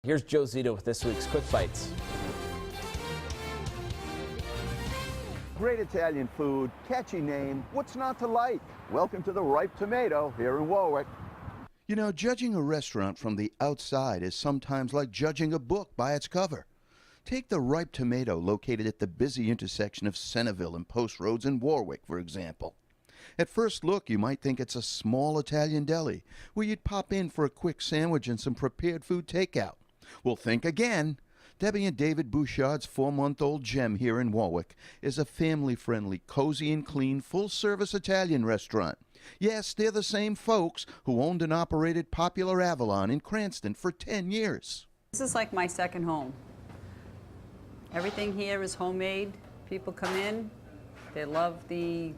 Here's Joe Zito with this week's Quick Bites. Great Italian food, catchy name, what's not to like? Welcome to the Ripe Tomato here in Warwick. You know, judging a restaurant from the outside is sometimes like judging a book by its cover. Take the Ripe Tomato located at the busy intersection of Centerville and Post Roads in Warwick, for example. At first look, you might think it's a small Italian deli where you'd pop in for a quick sandwich and some prepared food takeout. Well, think again. Debbie and David Bouchard's 4-month-old gem here in Warwick is a family-friendly, cozy and clean, full-service Italian restaurant. Yes, they're the same folks who owned and operated popular Avalon in Cranston for 10 years. This is like my second home. Everything here is homemade. People come in, they love the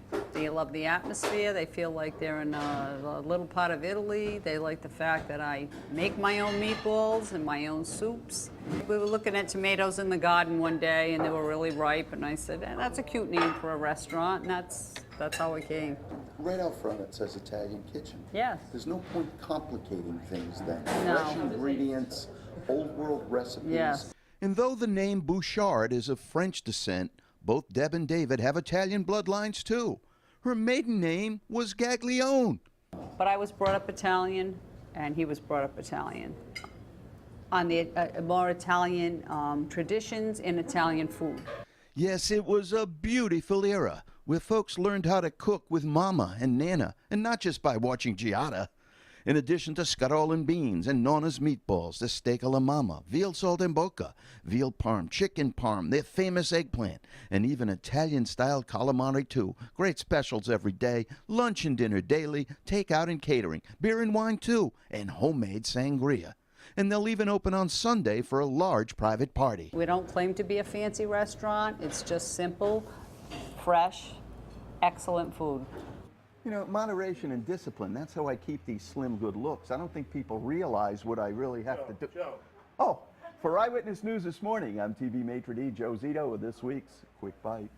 atmosphere. They feel like they're in a little part of Italy. They like the fact that I make my own meatballs and my own soups. We were looking at tomatoes in the garden one day, and they were really ripe. And I said, "That's a cute name for a restaurant." And that's how it came. Right out front it says Italian Kitchen. Yes. There's no point complicating things then. No. Fresh ingredients, old world recipes. Yes. And though the name Bouchard is of French descent, both Deb and David have Italian bloodlines too. Her maiden name was Gaglione. But I was brought up Italian, and he was brought up Italian. On the more Italian traditions in Italian food. Yes, it was a beautiful era where folks learned how to cook with Mama and Nana, and not just by watching Giada. In addition to scuttle and beans and Nonna's meatballs, the steak alla mama, veal saltimbocca, veal parm, chicken parm, their famous eggplant, and even Italian-style calamari too. Great specials every day, lunch and dinner daily, takeout and catering, beer and wine too, and homemade sangria. And they'll even open on Sunday for a large private party. We don't claim to be a fancy restaurant. It's just simple, fresh, excellent food. You know, moderation and discipline, that's how I keep these slim good looks. I don't think people realize what I really have to do. Joe. Oh, for Eyewitness News this morning, I'm TV maitre d' Joe Zito with this week's Quick Bite.